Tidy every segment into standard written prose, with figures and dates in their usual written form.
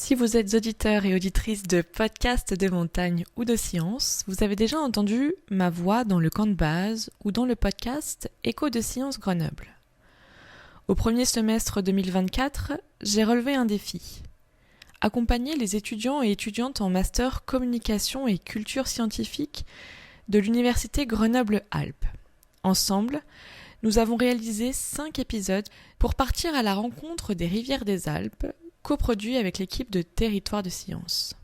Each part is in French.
Si vous êtes auditeur et auditrice de podcasts de montagne ou de science, vous avez déjà entendu ma voix dans le camp de base ou dans le podcast Écho de Sciences Grenoble. Au premier semestre 2024, j'ai relevé un défi. Accompagner les étudiants et étudiantes en master communication et culture scientifique de l'université Grenoble-Alpes. Ensemble, nous avons réalisé 5 épisodes pour partir à la rencontre des rivières des Alpes, coproduit avec l'équipe de Territoire de Sciences.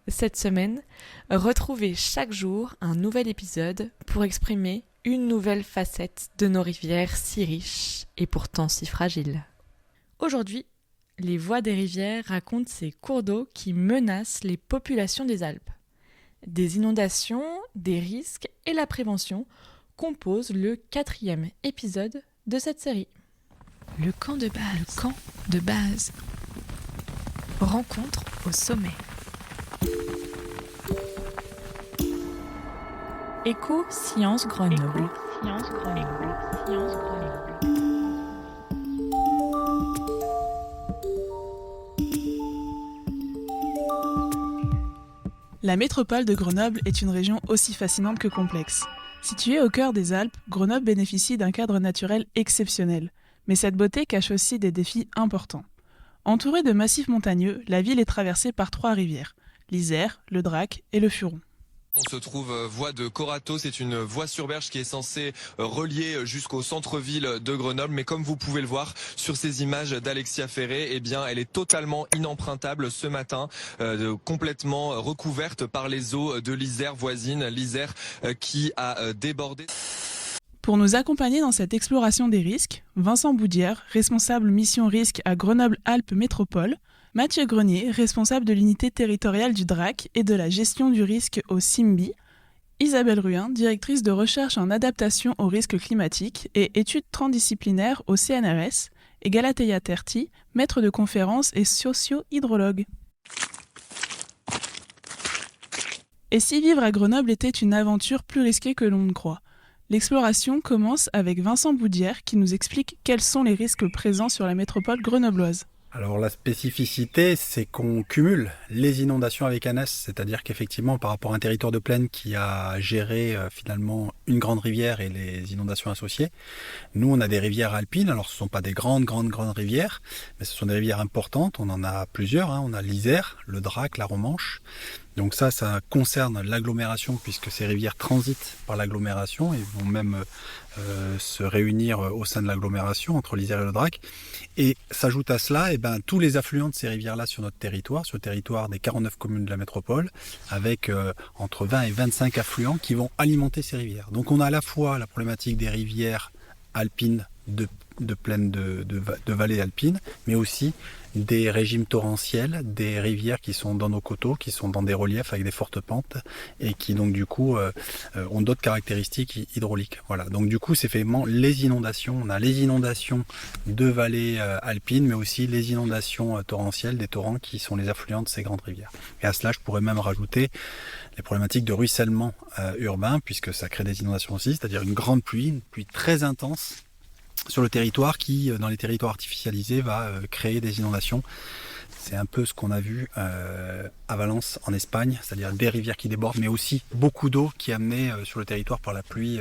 Cette semaine, retrouvez chaque jour un nouvel épisode pour exprimer une nouvelle facette de nos rivières si riches et pourtant si fragiles. Aujourd'hui, les voix des rivières racontent ces cours d'eau qui menacent les populations des Alpes. Des inondations, des risques et la prévention composent le 4e épisode de cette série. Le camp de base. Rencontre au sommet. Écho Sciences Grenoble. La métropole de Grenoble est une région aussi fascinante que complexe. Située au cœur des Alpes, Grenoble bénéficie d'un cadre naturel exceptionnel. Mais cette beauté cache aussi des défis importants. Entourée de massifs montagneux, la ville est traversée par 3 rivières, l'Isère, le Drac et le Furon. On se trouve voie de Corato, c'est une voie sur berge qui est censée relier jusqu'au centre-ville de Grenoble. Mais comme vous pouvez le voir sur ces images d'Alexia Ferré, eh bien, elle est totalement inempruntable ce matin, complètement recouverte par les eaux de l'Isère voisine, l'Isère qui a débordé. Pour nous accompagner dans cette exploration des risques, Vincent Boudière, responsable mission risque à Grenoble-Alpes Métropole, Mathieu Grenier, responsable de l'unité territoriale du DRAC et de la gestion du risque au CIMBI, Isabelle Ruin, directrice de recherche en adaptation au risque climatique et études transdisciplinaires au CNRS, et Galateya Terti, maître de conférences et socio-hydrologue. Et si vivre à Grenoble était une aventure plus risquée que l'on ne croit ? L'exploration commence avec Vincent Boudière qui nous explique quels sont les risques présents sur la métropole grenobloise. Alors la spécificité, c'est qu'on cumule les inondations avec un S, c'est-à-dire qu'effectivement par rapport à un territoire de plaine qui a géré finalement une grande rivière et les inondations associées, nous on a des rivières alpines, alors ce ne sont pas des grandes rivières, mais ce sont des rivières importantes, on en a plusieurs, on a l'Isère, le Drac, la Romanche. Donc ça concerne l'agglomération puisque ces rivières transitent par l'agglomération et vont même se réunir au sein de l'agglomération entre l'Isère et le Drac. Et s'ajoute à cela tous les affluents de ces rivières-là sur notre territoire, sur le territoire des 49 communes de la métropole, avec entre 20 et 25 affluents qui vont alimenter ces rivières. Donc on a à la fois la problématique des rivières alpines de plaines de vallées alpines, mais aussi des régimes torrentiels, des rivières qui sont dans nos coteaux, qui sont dans des reliefs avec des fortes pentes et qui donc du coup ont d'autres caractéristiques hydrauliques. Voilà. Donc du coup c'est effectivement les inondations. On a les inondations de vallées alpines, mais aussi les inondations torrentielles des torrents qui sont les affluents de ces grandes rivières. Et à cela je pourrais même rajouter les problématiques de ruissellement urbain, puisque ça crée des inondations aussi, c'est-à-dire une pluie très intense sur le territoire qui, dans les territoires artificialisés, va créer des inondations. C'est un peu ce qu'on a vu à Valence en Espagne, c'est-à-dire des rivières qui débordent, mais aussi beaucoup d'eau qui est amenée sur le territoire par la pluie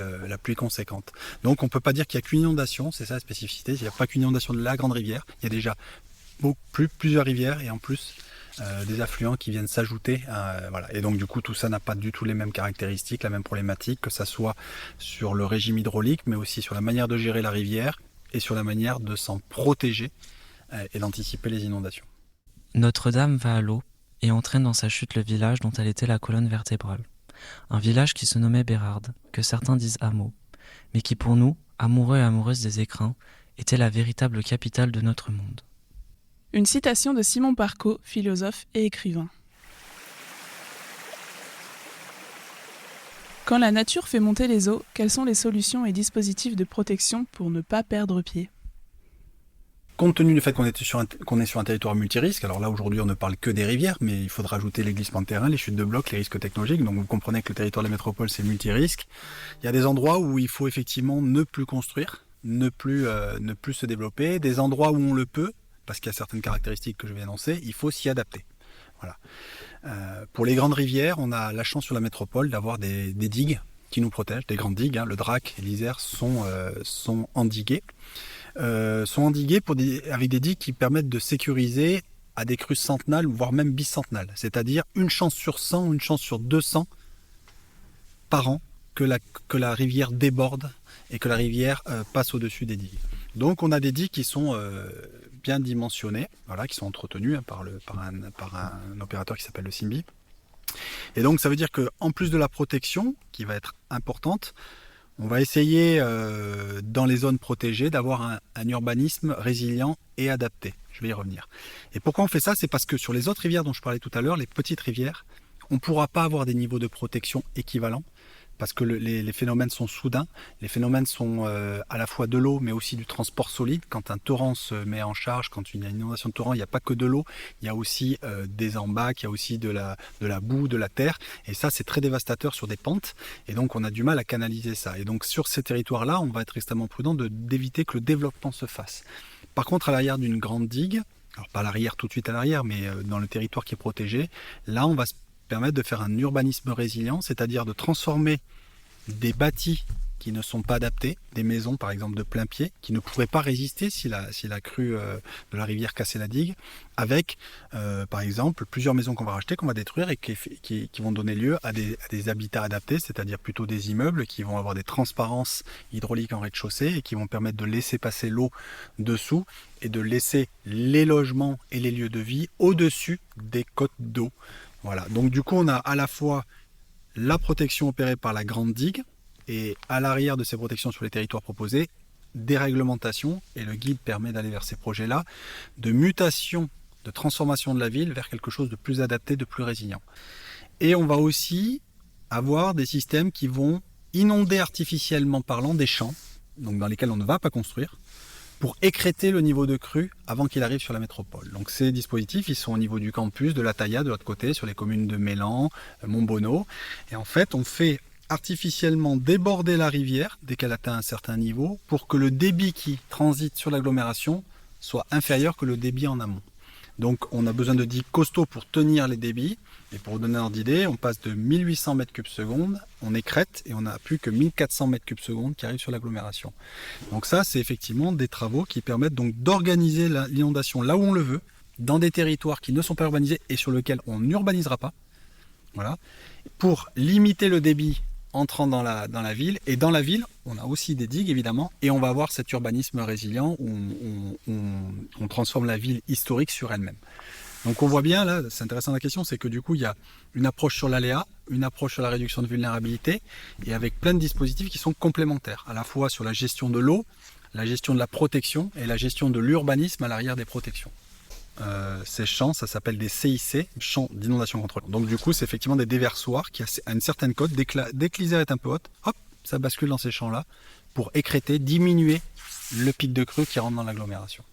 conséquente. Donc on ne peut pas dire qu'il n'y a qu'une inondation, c'est ça la spécificité, il n'y a pas qu'une inondation de la grande rivière, il y a déjà plusieurs rivières et en plus des affluents qui viennent s'ajouter. Voilà. Et donc du coup tout ça n'a pas du tout les mêmes caractéristiques, la même problématique, que ça soit sur le régime hydraulique, mais aussi sur la manière de gérer la rivière et sur la manière de s'en protéger et d'anticiper les inondations. Notre-Dame va à l'eau et entraîne dans sa chute le village dont elle était la colonne vertébrale. Un village qui se nommait Bérarde, que certains disent hameau, mais qui pour nous, amoureux et amoureuses des écrins, était la véritable capitale de notre monde. Une citation de Simon Parco, philosophe et écrivain. Quand la nature fait monter les eaux, quelles sont les solutions et dispositifs de protection pour ne pas perdre pied ? Compte tenu du fait qu'on est sur un territoire multirisque, alors là aujourd'hui on ne parle que des rivières, mais il faudra ajouter les glissements de terrain, les chutes de blocs, les risques technologiques, donc vous comprenez que le territoire de la métropole c'est multirisque. Il y a des endroits où il faut effectivement ne plus construire, ne plus se développer, des endroits où on le peut, parce qu'il y a certaines caractéristiques que je vais énoncer, il faut s'y adapter. Voilà. Pour les grandes rivières, on a la chance sur la métropole d'avoir des digues qui nous protègent, des grandes digues. Le Drac et l'Isère sont endigués. Avec des digues qui permettent de sécuriser à des crues centenales, voire même bicentenales. C'est-à-dire une chance sur 100, une chance sur 200 par an que la rivière déborde et que la rivière passe au-dessus des digues. Donc on a des digues qui sont bien dimensionnées, voilà, qui sont entretenues par un opérateur qui s'appelle le Simbi. Et donc ça veut dire qu'en plus de la protection, qui va être importante, on va essayer dans les zones protégées d'avoir un urbanisme résilient et adapté. Je vais y revenir. Et pourquoi on fait ça? C'est parce que sur les autres rivières dont je parlais tout à l'heure, les petites rivières, on ne pourra pas avoir des niveaux de protection équivalents parce que les phénomènes sont soudains. Les phénomènes sont à la fois de l'eau, mais aussi du transport solide. Quand un torrent se met en charge, quand il y a une inondation de torrent, il n'y a pas que de l'eau, il y a aussi des embâcles, il y a aussi de la boue, de la terre. Et ça, c'est très dévastateur sur des pentes. Et donc, on a du mal à canaliser ça. Et donc, sur ces territoires-là, on va être extrêmement prudent d'éviter que le développement se fasse. Par contre, à l'arrière d'une grande digue, alors pas à l'arrière, tout de suite à l'arrière, mais dans le territoire qui est protégé, là, on va se permettre de faire un urbanisme résilient, c'est-à-dire de transformer des bâtis qui ne sont pas adaptés, des maisons par exemple de plein pied, qui ne pourraient pas résister si la crue de la rivière cassait la digue, avec par exemple plusieurs maisons qu'on va racheter, qu'on va détruire et qui vont donner lieu à des habitats adaptés, c'est-à-dire plutôt des immeubles qui vont avoir des transparences hydrauliques en rez-de-chaussée et qui vont permettre de laisser passer l'eau dessous et de laisser les logements et les lieux de vie au-dessus des côtes d'eau. Voilà, donc du coup on a à la fois la protection opérée par la grande digue et à l'arrière de ces protections sur les territoires proposés, des réglementations, et le guide permet d'aller vers ces projets-là, de mutation, de transformation de la ville vers quelque chose de plus adapté, de plus résilient. Et on va aussi avoir des systèmes qui vont inonder artificiellement parlant des champs, donc dans lesquels on ne va pas construire, pour écrêter le niveau de crue avant qu'il arrive sur la métropole. Donc ces dispositifs, ils sont au niveau du campus, de la Tailla, de l'autre côté, sur les communes de Mélan, Montbonneau. Et en fait, on fait artificiellement déborder la rivière dès qu'elle atteint un certain niveau pour que le débit qui transite sur l'agglomération soit inférieur que le débit en amont. Donc on a besoin de digues costauds pour tenir les débits. Et pour vous donner un ordre d'idée, on passe de 1800 m3/s, on écrête et on n'a plus que 1400 m3/s qui arrivent sur l'agglomération. Donc ça, c'est effectivement des travaux qui permettent donc d'organiser l'inondation là où on le veut, dans des territoires qui ne sont pas urbanisés et sur lesquels on n'urbanisera pas. Voilà. Pour limiter le débit entrant dans la ville. Et dans la ville, on a aussi des digues, évidemment, et on va avoir cet urbanisme résilient où on transforme la ville historique sur elle-même. Donc on voit bien, là, c'est intéressant la question, c'est que du coup, il y a une approche sur l'aléa, une approche sur la réduction de vulnérabilité, et avec plein de dispositifs qui sont complémentaires, à la fois sur la gestion de l'eau, la gestion de la protection et la gestion de l'urbanisme à l'arrière des protections. Ces champs, ça s'appelle des CIC, champs d'inondation contrôlée. Donc du coup, c'est effectivement des déversoirs qui, à une certaine cote, dès que l'Isère est un peu haute, hop, ça bascule dans ces champs-là pour écrêter, diminuer le pic de crue qui rentre dans l'agglomération.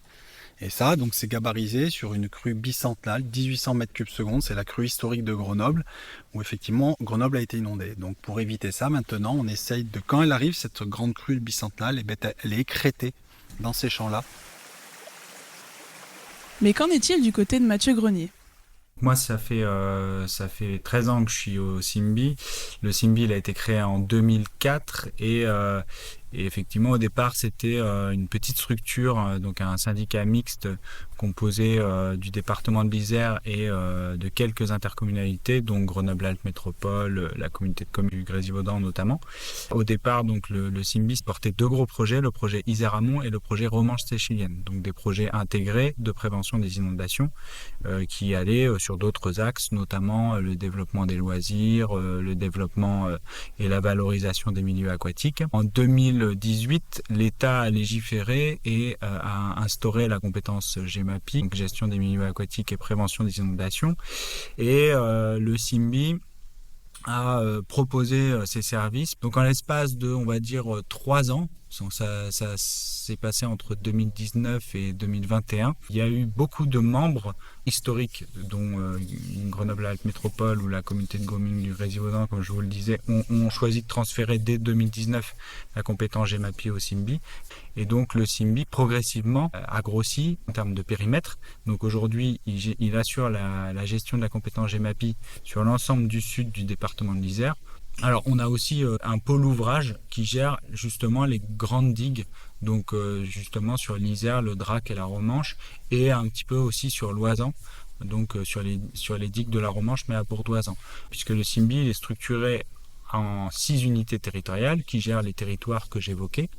Et ça, donc, c'est gabarisé sur une crue bicentenale, 1800 m3/s, c'est la crue historique de Grenoble, où effectivement Grenoble a été inondée. Donc pour éviter ça, maintenant, on essaye de, quand elle arrive, cette grande crue bicentenale, elle est écrêtée dans ces champs-là. Mais qu'en est-il du côté de Mathieu Grenier ? Moi, ça fait 13 ans que je suis au Simbi. Le Simbi, il a été créé en 2004 et effectivement, au départ, c'était une petite structure, donc un syndicat mixte composé du département de l'Isère et de quelques intercommunalités, donc Grenoble-Alpes Métropole, la communauté de communes du Grésivaudan notamment. Au départ, donc le Simbi portait deux gros projets, le projet Isère-Amont et le projet Romanche-Séchilienne, donc des projets intégrés de prévention des inondations qui allaient sur d'autres axes, notamment le développement des loisirs, le développement et la valorisation des milieux aquatiques. En 2018, l'État a légiféré et a instauré la compétence GEMAPI, donc gestion des milieux aquatiques et prévention des inondations. Et le Simbi a proposé ses services. Donc en l'espace de, on va dire, 3 ans, Ça s'est passé entre 2019 et 2021. Il y a eu beaucoup de membres historiques, dont Grenoble-Alpes Métropole ou la communauté de Communes du Grésivaudan, comme je vous le disais, ont choisi de transférer dès 2019 la compétence GEMAPI au SIMBI. Et donc le SIMBI progressivement a grossi en termes de périmètre. Donc aujourd'hui, il assure la gestion de la compétence GEMAPI sur l'ensemble du sud du département de l'Isère. Alors on a aussi un pôle ouvrage qui gère justement les grandes digues, donc justement sur l'Isère, le Drac et la Romanche, et un petit peu aussi sur l'Oisans, donc sur les digues de la Romanche, mais à Bourdoisan, puisque le SIMBI il est structuré en 6 unités territoriales qui gèrent les territoires que j'évoquais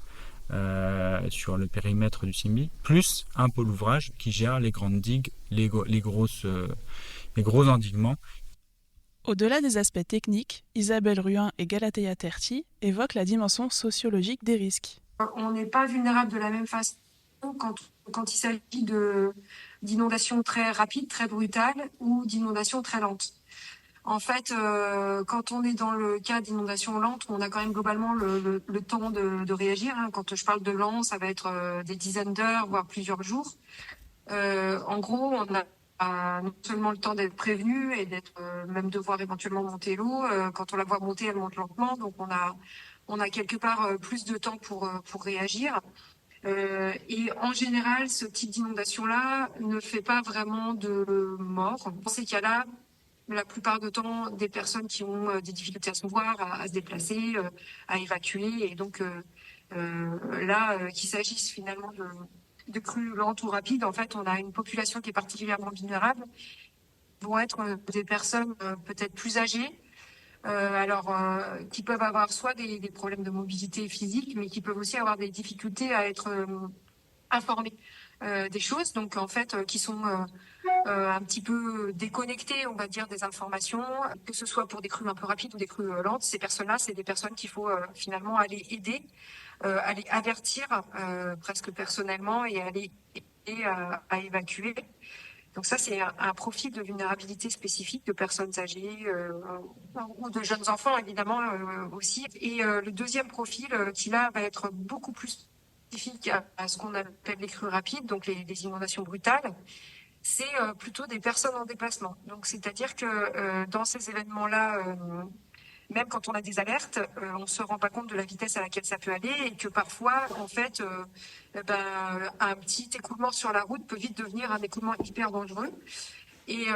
sur le périmètre du SIMBI, plus un pôle ouvrage qui gère les grandes digues, les gros endiguements. Au-delà des aspects techniques, Isabelle Ruin et Galatea Terti évoquent la dimension sociologique des risques. On n'est pas vulnérable de la même façon quand il s'agit d'inondations très rapides, très brutales ou d'inondations très lentes. En fait, quand on est dans le cas d'inondations lentes, on a quand même globalement le temps de réagir. Quand je parle de lent, ça va être des dizaines d'heures, voire plusieurs jours. En gros, on a non seulement le temps d'être prévenu et d'être même de voir éventuellement monter l'eau. Quand on la voit monter, elle monte lentement, donc on a quelque part plus de temps pour réagir. Et en général, ce type d'inondation-là ne fait pas vraiment de morts. Dans ces cas-là, la plupart du temps, des personnes qui ont des difficultés à se mouvoir, à se déplacer, à évacuer, et donc qu'il s'agisse finalement de crues lentes ou rapides, en fait, on a une population qui est particulièrement vulnérable. Vont être des personnes peut-être plus âgées, qui peuvent avoir soit des problèmes de mobilité physique, mais qui peuvent aussi avoir des difficultés à être informés des choses, donc en fait, qui sont un petit peu déconnectés, on va dire, des informations, que ce soit pour des crues un peu rapides ou des crues lentes. Ces personnes-là, c'est des personnes qu'il faut finalement aller aider, aller avertir presque personnellement et aller aider à évacuer. Donc ça, c'est un profil de vulnérabilité spécifique de personnes âgées ou de jeunes enfants, évidemment, aussi. Et le deuxième profil qui, là, va être beaucoup plus spécifique à ce qu'on appelle les crues rapides, donc les inondations brutales, c'est plutôt des personnes en déplacement. Donc c'est-à-dire que dans ces événements-là, même quand on a des alertes, on ne se rend pas compte de la vitesse à laquelle ça peut aller et que parfois, en fait, un petit écoulement sur la route peut vite devenir un écoulement hyper dangereux. Et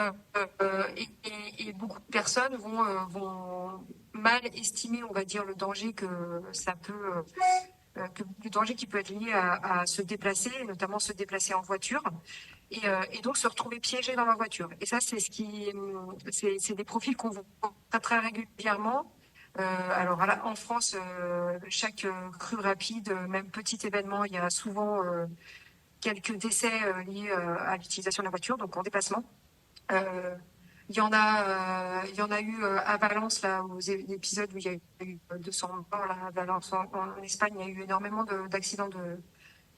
beaucoup de personnes vont mal estimer, on va dire, le danger que ça peut, le danger qui peut être lié à se déplacer, notamment se déplacer en voiture. Et donc se retrouver piégé dans la voiture. Et ça, c'est des profils qu'on voit très, très régulièrement. En France, chaque crue rapide, même petit événement, il y a souvent quelques décès liés à l'utilisation de la voiture, donc en déplacement. Il y en a eu à Valence, là, aux épisodes où il y a eu 200 morts, là, à Valence, en Espagne, il y a eu énormément d'accidents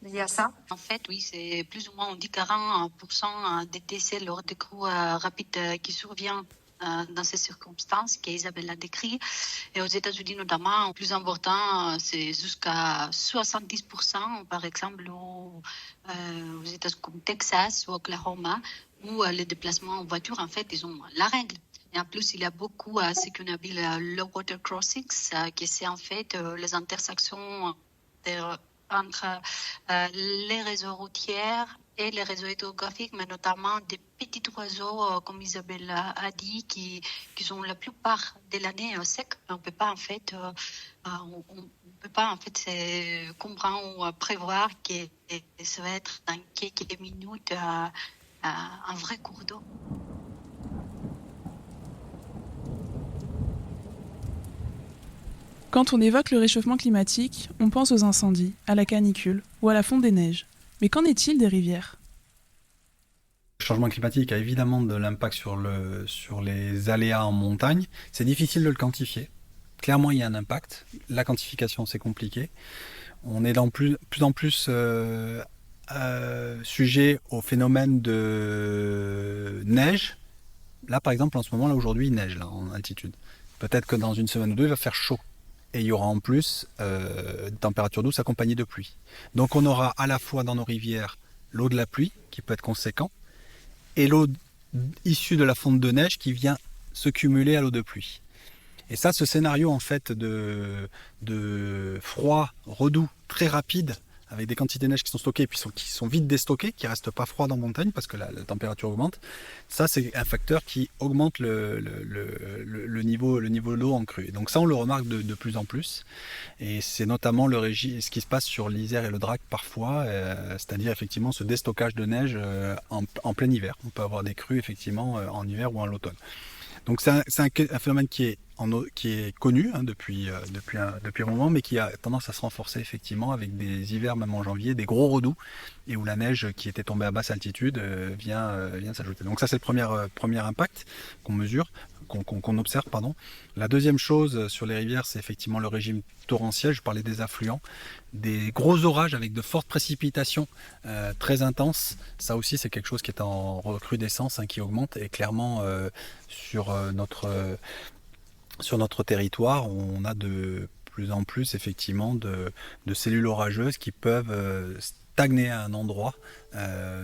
liés à ça. En fait, oui, c'est plus ou moins, on dit 40% des décès lors des crues rapides qui surviennent dans ces circonstances qu'Isabelle a décrit. Et aux États-Unis notamment, le plus important, c'est jusqu'à 70%, par exemple, aux États-Unis comme Texas ou Oklahoma, où les déplacements en voiture, en fait, ils ont la règle. Et en plus, il y a beaucoup ce qu'on appelle low water crossings, qui c'est en fait les intersections entre les réseaux routiers et les réseaux hydrographiques, mais notamment des petits oiseaux, comme Isabelle a dit, qui sont la plupart de l'année secs. On peut pas en fait, comprendre ou prévoir que ça va être dans quelques minutes un vrai cours d'eau. Quand on évoque le réchauffement climatique, on pense aux incendies, à la canicule ou à la fonte des neiges. Mais qu'en est-il des rivières ? Le changement climatique a évidemment de l'impact sur les aléas en montagne. C'est difficile de le quantifier. Clairement, il y a un impact. La quantification, c'est compliqué. On est de plus en plus sujet au phénomène de neige. Là, par exemple, en ce moment, là aujourd'hui, il neige là, en altitude. Peut-être que dans une semaine ou deux, il va faire chaud. et il y aura en plus température douce accompagnée de pluie. Donc on aura à la fois dans nos rivières l'eau de la pluie qui peut être conséquent et l'eau issue de la fonte de neige qui vient se cumuler à l'eau de pluie. Et ça, ce scénario en fait de froid redoux très rapide, avec des quantités de neige qui sont stockées et puis qui sont vite déstockées, qui ne restent pas froides en montagne parce que la température augmente. Ça, c'est un facteur qui augmente le niveau de l'eau en crue. Et donc ça, on le remarque de plus en plus. Et c'est notamment ce qui se passe sur l'Isère et le Drac parfois, c'est-à-dire effectivement ce déstockage de neige en plein hiver. On peut avoir des crues effectivement en hiver ou en automne. Donc c'est un phénomène qui est connu depuis un moment, mais qui a tendance à se renforcer effectivement avec des hivers, même en janvier, des gros redoux, et où la neige qui était tombée à basse altitude vient s'ajouter. Donc ça, c'est le premier impact qu'on mesure, qu'on observe, pardon. La deuxième chose sur les rivières, c'est effectivement le régime torrentiel. Je parlais des affluents, des gros orages avec de fortes précipitations très intenses. Ça aussi, c'est quelque chose qui est en recrudescence, qui augmente, et clairement sur notre territoire, on a de plus en plus effectivement de cellules orageuses qui peuvent stagner à un endroit,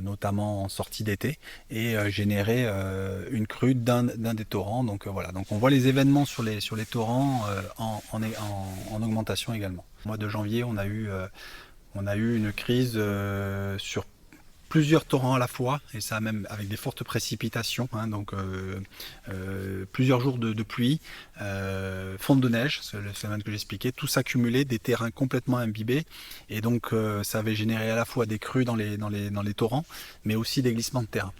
notamment en sortie d'été, et générer une crue d'un des torrents. Donc voilà, donc on voit les événements sur les torrents en augmentation également. Au mois de janvier, on a eu une crise sur plusieurs torrents à la fois, et ça même avec des fortes précipitations, donc plusieurs jours de pluie, fonte de neige, c'est le phénomène que j'expliquais, tout s'accumulait, des terrains complètement imbibés, et donc ça avait généré à la fois des crues dans les torrents, mais aussi des glissements de terrain.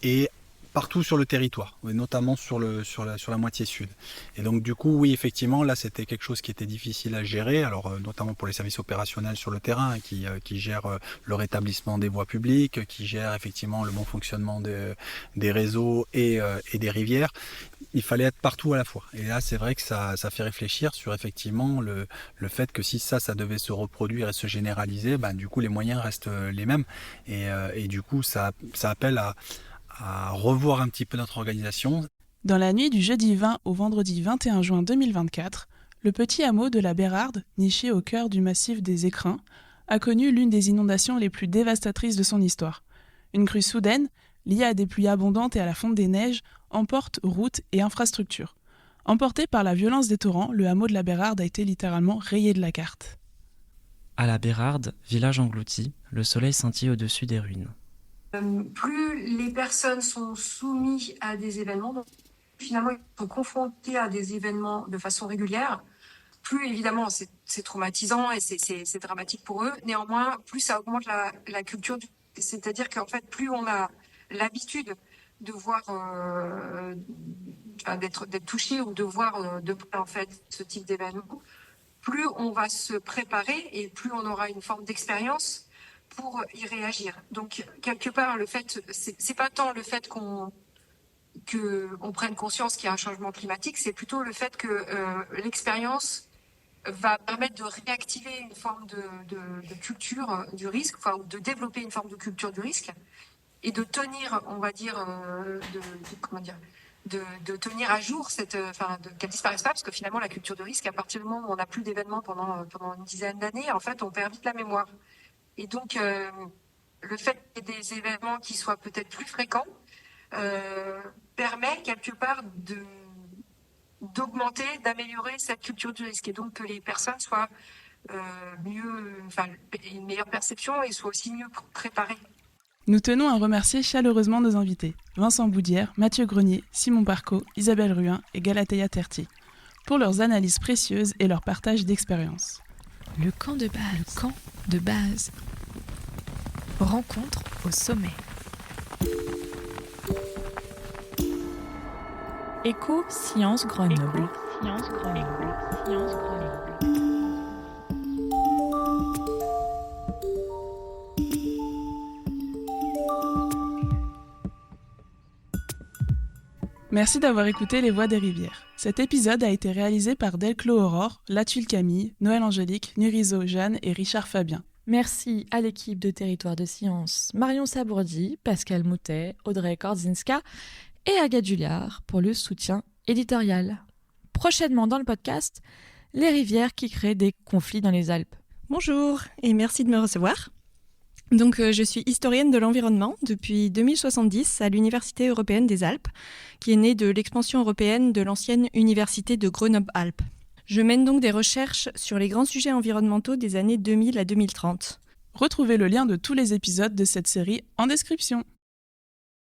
Et partout sur le territoire, notamment sur la moitié sud. Et donc du coup, oui, effectivement, là c'était quelque chose qui était difficile à gérer, alors notamment pour les services opérationnels sur le terrain, qui gèrent le rétablissement des voies publiques, qui gèrent effectivement le bon fonctionnement des réseaux et des rivières. Il fallait être partout à la fois. Et là, c'est vrai que ça fait réfléchir sur effectivement le fait que si ça devait se reproduire et se généraliser, du coup les moyens restent les mêmes. Et du coup, ça appelle à revoir un petit peu notre organisation. Dans la nuit du jeudi 20 au vendredi 21 juin 2024, le petit hameau de la Bérarde, niché au cœur du massif des Écrins, a connu l'une des inondations les plus dévastatrices de son histoire. Une crue soudaine, liée à des pluies abondantes et à la fonte des neiges, emporte routes et infrastructures. Emporté par la violence des torrents, le hameau de la Bérarde a été littéralement rayé de la carte. À la Bérarde, village englouti, le soleil scintille au-dessus des ruines. Plus les personnes sont soumises à des événements, donc finalement ils sont confrontés à des événements de façon régulière, plus évidemment c'est traumatisant et c'est dramatique pour eux. Néanmoins, plus ça augmente la culture, c'est-à-dire qu'en fait plus on a l'habitude de voir, d'être touché ou de voir de près en fait ce type d'événement, plus on va se préparer et plus on aura une forme d'expérience pour y réagir. Donc, quelque part, c'est pas tant le fait qu'on prenne conscience qu'il y a un changement climatique, c'est plutôt le fait que l'expérience va permettre de réactiver une forme de culture du risque, ou de développer une forme de culture du risque, et de tenir, on va dire, de tenir à jour qu'elle disparaisse pas, parce que finalement, la culture du risque, à partir du moment où on n'a plus d'événements pendant une dizaine d'années, en fait, on perd vite la mémoire. Et donc, le fait qu'il y ait des événements qui soient peut-être plus fréquents permet quelque part d'augmenter, d'améliorer cette culture du risque. Et donc que les personnes soient une meilleure perception et soient aussi mieux préparées. Nous tenons à remercier chaleureusement nos invités, Vincent Boudière, Mathieu Grenier, Simon Parcot, Isabelle Ruin et Galatea Terti, pour leurs analyses précieuses et leur partage d'expériences. Le camp de base. Rencontre au sommet. Éco-Sciences Grenoble. Merci d'avoir écouté Les Voix des Rivières. Cet épisode a été réalisé par Delclos Aurore, Latule Camille, Noël Angélique, Nurizo Jeanne et Richard Fabien. Merci à l'équipe de Territoire de Sciences, Marion Sabourdi, Pascal Moutet, Audrey Kordzinska et Agathe Julliard pour le soutien éditorial. Prochainement dans le podcast, les rivières qui créent des conflits dans les Alpes. Bonjour et merci de me recevoir. Donc, je suis historienne de l'environnement depuis 2070 à l'Université européenne des Alpes, qui est née de l'expansion européenne de l'ancienne Université de Grenoble-Alpes. Je mène donc des recherches sur les grands sujets environnementaux des années 2000 à 2030. Retrouvez le lien de tous les épisodes de cette série en description.